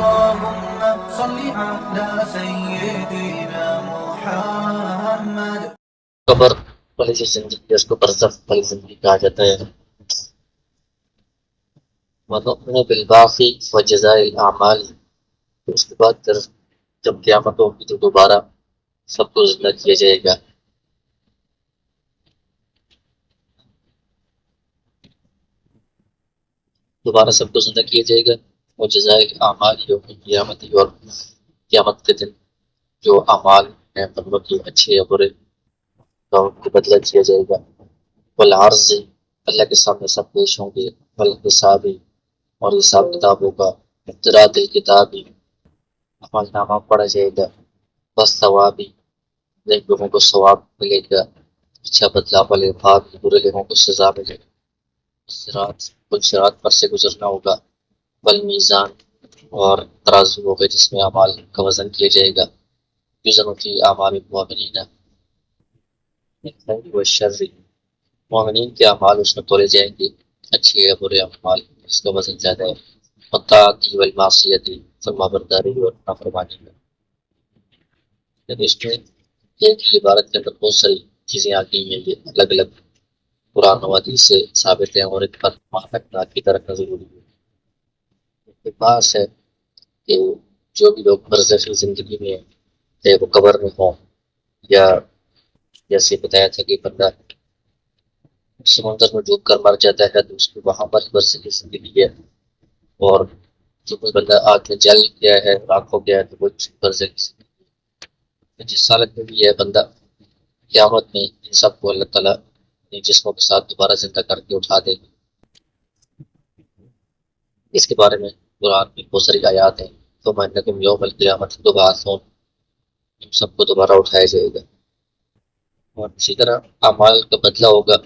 اللهم صل على سيدنا محمد. قبر والی جو زندگی ہے اس کو برزخ والی زندگی کہا جاتا ہے. وَنُؤْمِنُ بِالْبَعْثِ وَجَزَاءِ الْأَعْمَالِ. پھر اس کے بعد جب قیامت ہوگی تو دوبارہ سب کو زندہ کیا جائے گا. دوبارہ سب کو زندہ کیا جائے گا. اور جزائے اعمال یوم قیامت، اور قیامت کے دن جو اعمال ہیں بندوں کے اچھے یا برے تو ان کو بدلہ دیا جائے گا. والعرض، اللہ کے سامنے سب پیش ہوں گے. والحساب، اور حساب کتاب ہوگا. ابتراء الکتابی، عمل نامہ پڑھا جائے گا. بس ثوابی، نیک لوگوں کو ثواب ملے گا، اچھا بدلہ. والعقاب، برے لوگوں کو سزا ملے گا. صراط پر سے گزرنا ہوگا. والمیزان، اور ترازو ہوگا جس میں اعمال کا وزن کیا جائے گا. یوزن فی اعمال المؤمنین بالخیر والشر، مومنین کے اعمال اس میں تولے جائیں گے، اچھے یا برے اعمال اس کا وزن زیادہ ہے. والطاعت والمعصیت، فرمانبرداری اور نافرمانی میں. یعنی اس میں ایک ہی عبارت کے اندر بہت ساری چیزیں آتی ہیں جو الگ الگ قرآن و حدیث سے ثابت ہیں، اور ان پر رکھنا کی رکھنا ضروری ہے. بات ہے کہ جو بھی لوگ برزخی زندگی میں چاہے وہ قبر میں ہوں، یا جیسے بتایا تھا کہ بندہ سمندر میں ڈوب کر مر جاتا ہے تو اس کو وہاں پر برزخی زندگی ہے. اور جو کوئی بندہ آگ میں جل گیا ہے، راکھ ہو گیا ہے، تو وہ برزخی زندگی ہے. جس حالت میں بھی ہے بندہ، قیامت میں ان سب کو اللہ تعالیٰ اپنے جسموں کے ساتھ دوبارہ زندہ کر کے اٹھا دے گا. اس کے بارے میں قرآن میں بہت ساری آیات ہیں. تو انکم یوم القیامت تبعثون، تم سب کو دوبارہ اٹھایا جائے گا. اور اسی طرح اعمال کا بدلہ ہوگا.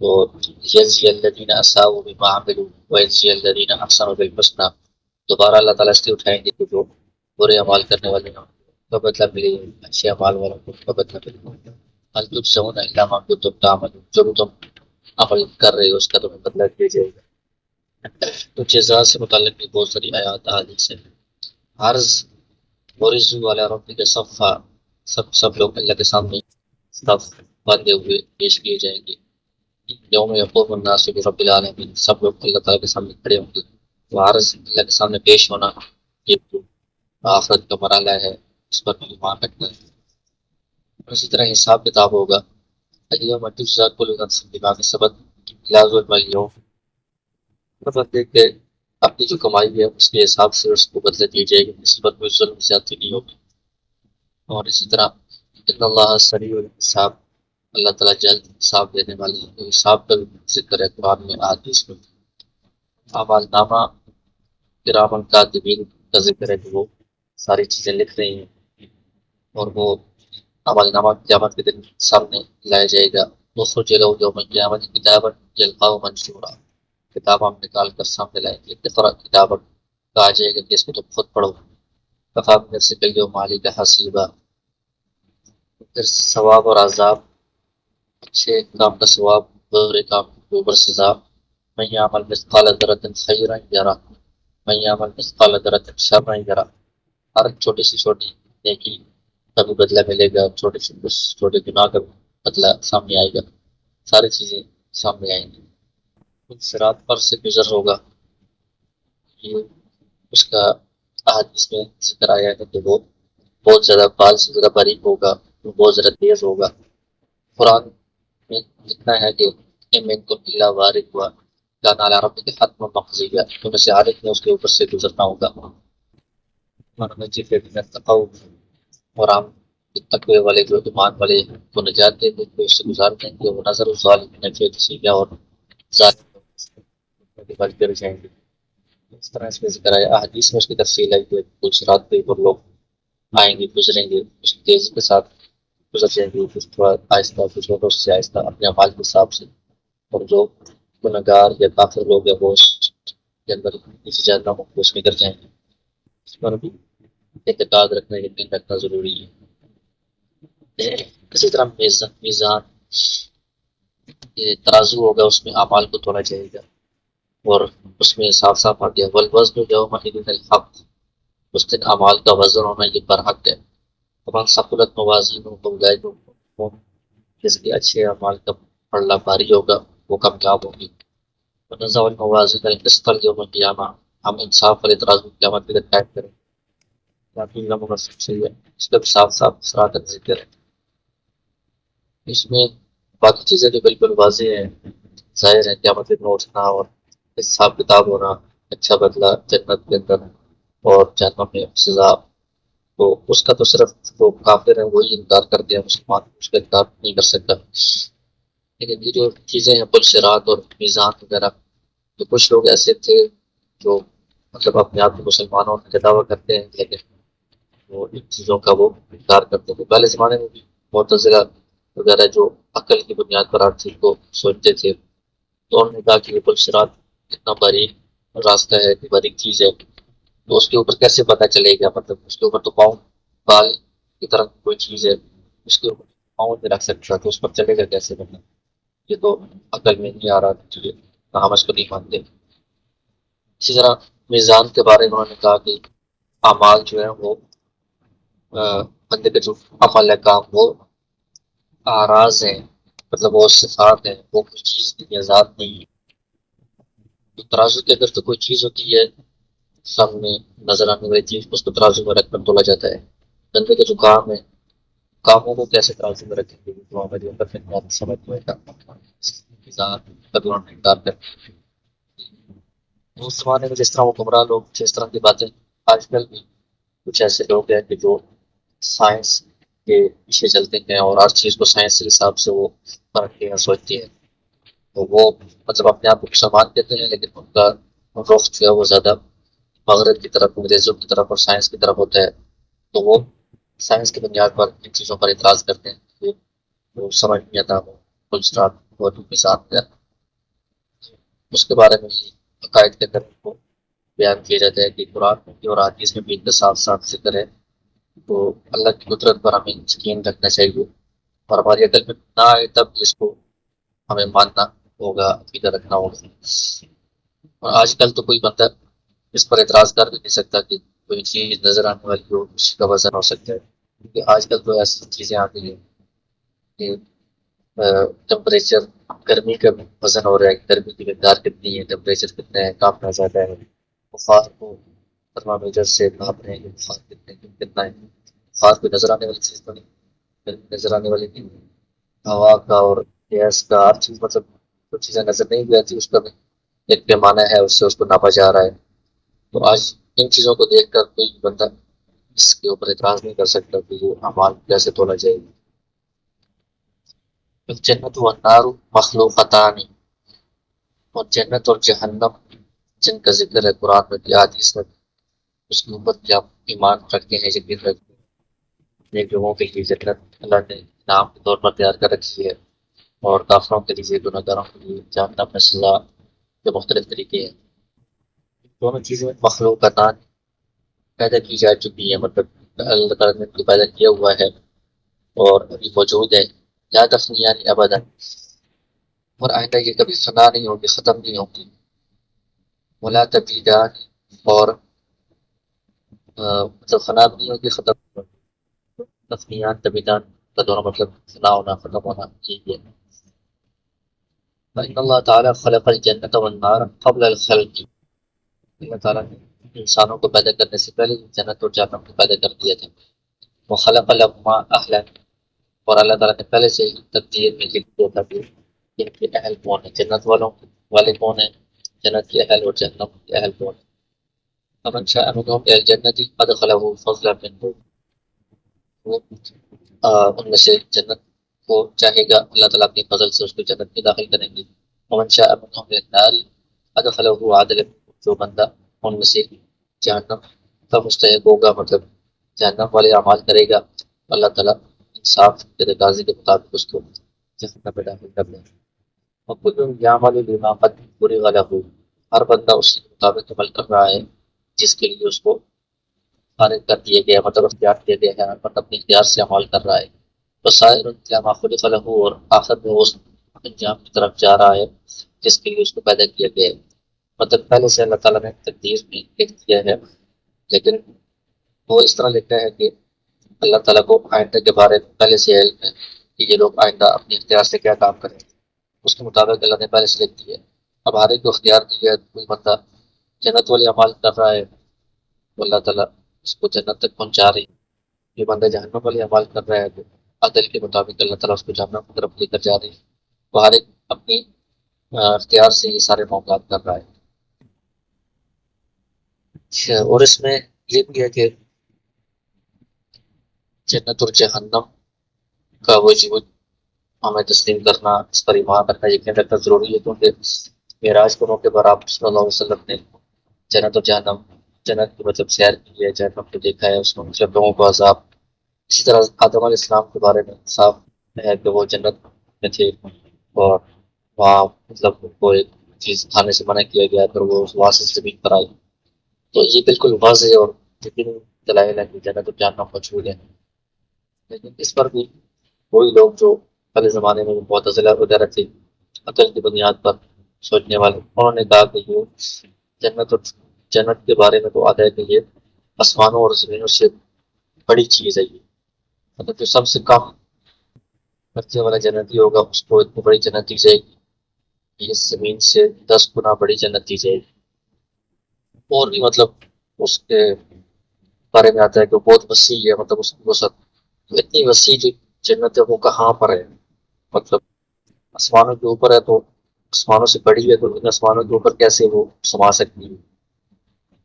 تو یجزی الذین اساءوا بما عملوا ویجزی الذین احسنوا بالحسنی، دوبارہ اللہ تعالیٰ اس لیے اٹھائیں گے کہ جو برے اعمال کرنے والے ہیں کا بدلہ ملے، اچھے اعمال والوں کو کا بدلہ ملے. هل تجزون الا ما کنتم تعملون، جو بھی تم عمل کر رہے ہو اس کا تمہیں بدلہ دیا جائے گا. تو جزا سے متعلق بھی بہت ساری آیات حدیث ہیں. عرض، ورزو علی ربک صفا، سب لوگ اللہ کے سامنے صف باندھے ہوئے پیش کیے جائیں گے. یوم یقوم الناس برب العالمین، سب لوگ اللہ تعالیٰ کے سامنے کھڑے ہوں گے. تو عرض، اللہ کے سامنے پیش ہونا، یہ آخرت کا مرحلہ ہے، اس پر بھی ایمان رکھنا ہے. اور اسی طرح حساب کتاب ہوگا. الیوم تجزی کل نفس بما کسبت لا ظلم اليوم، مطلب دیکھ کے اپنی جو کمائی ہے اس کے حساب سے اس کو بدلہ دی جائے گی، اس پر کوئی ظلم زیادتی نہیں ہوگی. اور اسی طرح ان اللہ سریع الحساب، اللہ تعالیٰ جلد حساب دینے والے ہیں. حساب کا بھی ذکر ہے قرآن میں، حدیث میں. اعمال نامہ کرامن کاتبین کا ذکر ہے کہ وہ ساری چیزیں لکھ رہی ہیں، اور وہ اعمال نامہ قیامت کے دن سامنے لایا جائے گا. وخرج له یوم القیامت کتابا یلقاه منشورا، کتاب ہم نکال کر سامنے لائیں گے. اقرأ کتابک، کہا جائے گا کہ اس کو تم خود پڑھو. کفی بنفسک اليوم علیک حسیبا. پھر ثواب اور عذاب، اچھے کام کا ثواب، برے کام کے اوپر سزا. من یعمل مثقال ذرۃ خیرا یرہ من یعمل مثقال ذرۃ شرا یرہ. ہر چھوٹی سے چھوٹی نیکی کا بھی بدلہ ملے گا، چھوٹے سے چھوٹے گناہ کا بھی بدلہ سامنے آئے گا. ساری چیزیں سامنے آئیں گی. صراط پر سے گزر ہوگا. یہ اس کا احادیث میں ذکر آیا ہے کہ وہ بہت زیادہ بال سے زیادہ باریک ہوگا، وہ بہت زیادہ تیز ہوگا. قرآن میں اتنا ہے کہ منکم الا واردها کان علی ربک حتما مقضیا، تم سے عارف نے اس کے اوپر سے گزرنا ہوگا. وننجی الذین اتقوا، اور ہم تقوی والے جو ایمان والے ہیں کو نجات دیں گے، اس سے گزار دیں گے. وہ نظر الظالمین فی جثیہ، اور ظالم لوگ گر جائیں گے. اس طرح اس میں ذکر آیا. احادیث میں اس کی تفصیل ہے کہ کچھ رات پہ پر لوگ آئیں گے، گزریں گے، اس تیزی کے ساتھ گزر جائیں گے، کچھ تھوڑا آہستہ، کچھ اس سے آہستہ اپنے اعمال کے حساب سے. اور جو گنہگار یا کافر لوگ ہیں وہ اس کے اندر کسی جہنم اس میں گر جائیں گے. اس پر بھی اعتقاد رکھنا، یقین رکھنا ضروری ہے. اسی طرح میزان، یہ ترازو ہوگا، اس میں اعمال کو تولا جائے گا. اور اس میں صاف صاف آ گیا والوزن یومئذ الحق، اس دن اعمال کا وزن ہونا یہ برحق ہے۔ ومن ثقلت موازینہ فاولئک هم المفلحون، جس کے اچھے اعمال کا پلڑا بھاری ہوگا وہ کامیاب ہوگی۔ ونضع الموازین القسط لیوم القیامہ، ہم انصاف والے ترازو قیامت کے دن قائم کریں گے۔ باقی کا منصف صحیح ہے، اس کا بھی صاف صاف صراحت ذکر ہے۔ اس میں باقی چیزیں بھی بالکل واضح ہیں، ظاہر ہے، قیامت کے دن اٹھنا اور حساب کتاب ہونا، اچھا بدلہ جنت کے اندر اور جہنم میں سزا، تو اس کا تو صرف جو کافر ہیں وہی انکار کرتے ہیں، مسلمان اس کا انکار نہیں کر سکتا۔ لیکن یہ جو چیزیں ہیں پل صراط اور میزان وغیرہ، تو کچھ لوگ ایسے تھے جو مطلب اپنے آپ کو مسلمانوں کا دعویٰ کرتے ہیں لیکن وہ ان چیزوں کا وہ انکار کرتے تھے۔ پہلے زمانے میں بھی معتزلہ وغیرہ جو عقل کی بنیاد پر ہر چیز کو سوچتے تھے، تو انہوں نے کہا کہ یہ پل صراط اتنا باریک راستہ ہے، اتنی باریک چیز ہے، تو اس کے اوپر کیسے پتہ چلے گا؟ مطلب اس کے اوپر تو پاؤں بال کی طرح کوئی چیز ہے، اس کے اوپر پاؤں نہیں رکھ سکتا، تو اس پر چلے گا کیسے؟ مطلب یہ تو عقل میں نہیں آ رہا چیزیں، ہم اس کو نہیں مانتے۔ اسی طرح میزان کے بارے میں انہوں نے کہا کہ اعمال جو ہیں وہ بندے کے جو عمل ہے کام وہ آراز ہیں، مطلب وہ صفات ہیں، وہ کوئی چیز نہیں ہے، ذات نہیں ہے۔ تو ترازو کے اندر تو کوئی چیز ہوتی ہے سامنے نظر آنے والی چیز، اس کو ترازو میں رکھ کر تولا جاتا ہے۔ بندے کے جو کام ہے، کاموں کو کیسے ترازو میں رکھیں گے؟ تو ہماری اندر پھر بات سمجھ میں ذات کا بھی انہوں نے انکار کر دیا۔ اس زمانے میں جس طرح وہ گمراہ لوگ تھے، اس طرح کی باتیں آج کل بھی کچھ ایسے لوگ ہیں کہ جو سائنس کے پیچھے چلتے ہیں اور ہر چیز کو سائنس کے حساب سے وہ پرکھتے ہیں، سوچتے ہیں، تو وہ مطلب اپنے آپ کو مسلمان کہتے ہیں لیکن ان کا رخ جو ہے وہ زیادہ مغرب کی طرف، انگریزوں کی طرف اور سائنس کی طرف ہوتا ہے، تو وہ سائنس کی بنیاد پر ان چیزوں پر اعتراض کرتے ہیں کہ وہ سمجھ نہیں آتا، وہ فل اسٹاپ اور مثال ہے۔ اس کے بارے میں عقائد کے اندر کو بیان کیا جاتا ہے کہ قرآن میں اور حدیث میں بھی ان کا صاف صاف ذکر ہے، تو اللہ کی قدرت پر ہمیں یقین رکھنا چاہیے اور ہماری عقل میں نہ آئے تب اس کو ہمیں ماننا ہوگا، عقیدہ رکھنا ہوگا۔ اور آج کل تو کوئی بندہ اس پر اعتراض کر بھی نہیں سکتا کہ کوئی چیز نظر آنے والی ہو اس کا وزن ہو سکتا ہے، کیونکہ آج کل تو ایسی چیزیں آ گئی ہیں کہ ٹمپریچر، گرمی کا وزن ہو رہا ہے، گرمی کی مقدار کتنی ہے، ٹمپریچر کتنا ہے، کافنا زیادہ ہے، بخار کو تھرمامیٹر سے ناپ رہے ہیں کہ بخار کتنا ہے۔ بخار کوئی نظر آنے والی چیز تو نہیں، گرمی نظر آنے والی نہیں، ہوا کا اور گیس کا ہر چیز، مطلب کچھ چیزیں نظر نہیں بھی آتی، اس کا بھی ایک پیمانہ ہے، اس سے اس کو ناپا جا رہا ہے۔ تو آج ان چیزوں کو دیکھ کر کوئی بندہ اس کے اوپر اعتراض نہیں کر سکتا کہ وہ اعمال کیسے تولا جائے گا۔ الجنت والنار مخلوقتان، اور جنت اور جہنم جن کا ذکر ہے قرآن میں بھی، حدیث میں بھی، اس کے اوپر کیا ایمان رکھتے ہیں، یقین رکھتے ہیں۔ نیک لوگوں کے لیے جنت اللہ نے انعام کے طور پر تیار کر رکھی ہے، اور کافروں کے لیے، گنہگاروں کے لیے جہنم میں سزا کے مختلف طریقے ہیں۔ دونوں چیزیں مخلوقتان پیدا کی جا چکی ہیں، مطلب اللہ تعالیٰ نے ان کو پیدا کیا ہوا ہے اور ابھی موجود ہے، لا تفنیان ابدا، اور آئندہ یہ کبھی فنا نہیں ہوگی، ختم نہیں ہوگی۔ ولا تبیدان، اور مطلب فنا بھی نہیں ہوگی، ختم نہیں ہوگی۔ تفنیان تبیدان کا دونوں مطلب فنا ہونا، ختم ہونا یہی ہے۔ فإن اللہ تعالیٰ خلق الجنت والنار قبل الخلق، اللہ تعالیٰ نے انسانوں کو پیدا کرنے سے پہلے جنت اور جہنم کو پیدا کر دیا تھا۔ وخلق لهما اہلا، اور اللہ تعالیٰ نے پہلے سے ہی تقدیر میں لکھ دیا تھا کہ ان کے اہل کون ہیں، جنت والوں والے کون ہیں، جنت کے اہل اور جہنم کے اہل کون ہیں۔ فمن شاء منهم الى الجنة ادخله فضلا منه، وہ ان میں سے جنت کو چاہے گا اللہ تعالیٰ اپنی فضل سے اس کو جنت میں داخل کریں گے۔ ومن شاء منهم الى النار ادخله عدلا، جو بندہ ان میں سے جہنم کا مستحق ہوگا، مطلب جہنم والے اعمال کرے گا، اللہ تعالیٰ انصاف کے تقاضے کے مطابق اس کو جہنم میں داخل کر لیں گے۔ وکل یعمل بما قدر فرغ له، ہر بندہ اس کے مطابق عمل کر رہا ہے جس کے لیے اس کو فارغ کر دیا گیا، مطلب اختیار دیا گیا ہے، مطلب اپنے اختیار سے عمل کر رہا ہے۔ وسائر ما خلق له، اور آخر میں وہ اس انجام کی طرف جا رہا ہے جس کے لیے اس کو پیدا کیا گیا ہے۔ مطلب پہلے سے اللہ تعالیٰ نے تقدیر میں لکھ دیا ہے، لیکن وہ اس طرح لکھا ہے کہ اللہ تعالیٰ کو آئندہ کے بارے میں پہلے سے علم ہے کہ یہ لوگ آئندہ اپنے اختیار سے کیا کام کریں گے، اس کے مطابق اللہ نے پہلے سے لکھ دی ہے۔ اب ہر ایک کو اختیار دیا ہے، کوئی بندہ جنت والے اعمال کر رہا ہے تو اللہ تعالیٰ اس کو جنت تک پہنچا رہی ہے، یہ بندہ جہنم والے اعمال کر رہا ہے تو عدل کے مطابق اللہ تعالیٰ اس کو جہنم کی طرف لے کر جا رہی ہے۔ وہ ہر ایک اپنی اختیار سے یہ سارے معاملات کر رہا ہے۔ اچھا، اور اس میں یہ بھی ہے کہ جنت اور جہنم کا وجود ہمیں تسلیم کرنا، اس پر ایمان رکھنا، یقین رکھنا ضروری ہے، کیونکہ معراج کے موقع پر آپ صلی اللہ علیہ وسلم نے جنت اور جہنم، جنت کی مطلب سیر کی ہے، جہنم کو دیکھا ہے، اس میں مطلب لوگوں کو عذاب۔ اسی طرح آدم علیہ السلام کے بارے میں صاف ہے کہ وہ جنت میں تھے اور وہاں مطلب ان کو ایک چیز کھانے سے منع کیا گیا پھر وہ وہاں سے زمین پر آئی، تو یہ بالکل واضح اور یقینی دلائل ہے کہ جنت اور جہنم موجود ہے۔ لیکن اس پر بھی وہی لوگ جو پہلے زمانے میں معتزلہ وغیرہ تھے، عقل کی بنیاد پر سوچنے والے، انہوں نے کہا کہ یہ جنت اور جنت کے بارے میں تو آتا ہے کہ یہ آسمانوں اور زمینوں سے بڑی چیز ہے، یہ مطلب جو سب سے کم درجے والا جنتی ہوگا اس کو اتنی بڑی جنت دی جائے گی، یہ زمین سے 10 گنا بڑی جنت دی جائے گی۔ اور بھی مطلب اس کے بارے میں آتا ہے کہ وہ بہت وسیع ہے، مطلب اس کی وسعت، تو اتنی وسیع جو جنت ہے وہ کہاں پر ہے، مطلب آسمانوں کے اوپر ہے تو آسمانوں سے بڑی ہے تو ان آسمانوں کے اوپر کیسے وہ سما سکتی ہے،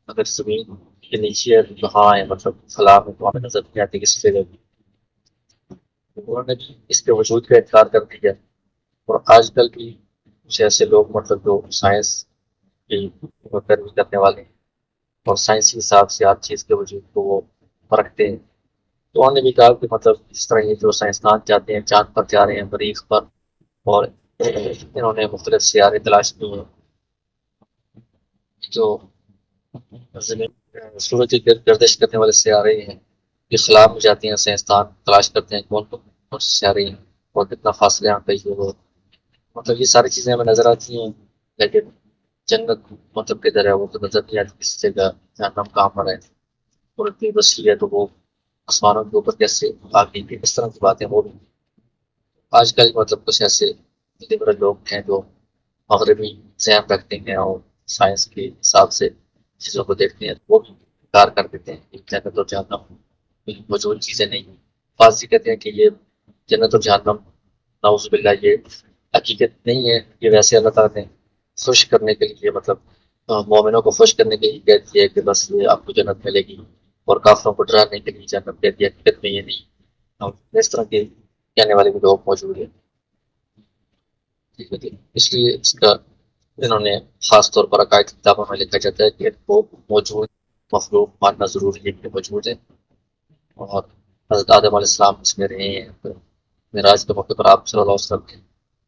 اگر زمین کے نیچے ہے تو کہاں ہے، مطلب فلاں میں تو ہمیں نظر نہیں آتی کسی جگہ بھی۔ انہوں نے بھی اس کے وجود کا انکار کر دیا، اور آج کل بھی کچھ ایسے لوگ مطلب جو سائنس کی پیروی کرنے والے ہیں اور سائنسی حساب سے ہر چیز کے وجود کو وہ پرکھتے ہیں، تو انہوں نے بھی کہا کہ مطلب جس طرح یہ جو سائنسدان جاتے ہیں چاند پر جا رہے ہیں، مریخ پر، اور انہوں نے مختلف سیارے تلاش کیے ہیں جو زمین سورج کی گردش کرنے والے سیارے ہیں، یہ خلا میں جاتے ہیں، سائنسدان تلاش کرتے ہیں کون کون سے سیارے ہیں اور کتنا فاصلے یہاں پہ یہ وہ، مطلب یہ ساری چیزیں ہمیں نظر آتی ہیں، لیکن جنت مطلب کدھر ہے وہ تو نظر نہیں آتی کسی جگہ، جہنم کہاں پر ہے، اور اتنی وسیع ہے تو وہ آسمانوں کے اوپر کیسے آ گئی ہے، اس طرح کی باتیں ہو رہی ہیں۔ آج کل مطلب کچھ ایسے لبرل لوگ ہیں جو مغربی ذہن رکھتے ہیں اور سائنس کے حساب سے چیزوں کو دیکھتے ہیں، وہ بھی انکار کر دیتے ہیں کہ جنت اور جہنم موجود چیزیں نہیں ہیں۔ بعض یہ کہتے ہیں کہ یہ جنت اور جہنم نعوذ باللہ یہ حقیقت نہیں ہے، یہ ویسے اللہ تعالیٰ نے خوش کرنے کے لیے، مطلب مومنوں کو خوش کرنے کے لیے کہتی ہے کہ بس یہ آپ کو جنت ملے گی، اور کافروں کو ڈرانے کے لیے جنت کہتی ہے، حقیقت میں یہ نہیں۔ اور اس طرح کے کہنے والے بھی لوگ موجود ہیں، ٹھیک ہے، اس لیے اس کا انہوں نے خاص طور پر عقائد کی کتابوں میں لکھا جاتا ہے کہ وہ موجود مخلوق ماننا ضروری ہے کہ موجود ہے، اور حضرت آدم علیہ السلام اس میں رہے ہیں، پھر معراج کے موقع پر آپ صلی اللہ علیہ وسلم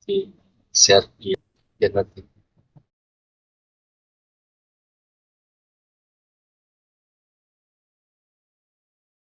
کی سیر کی جنت کی۔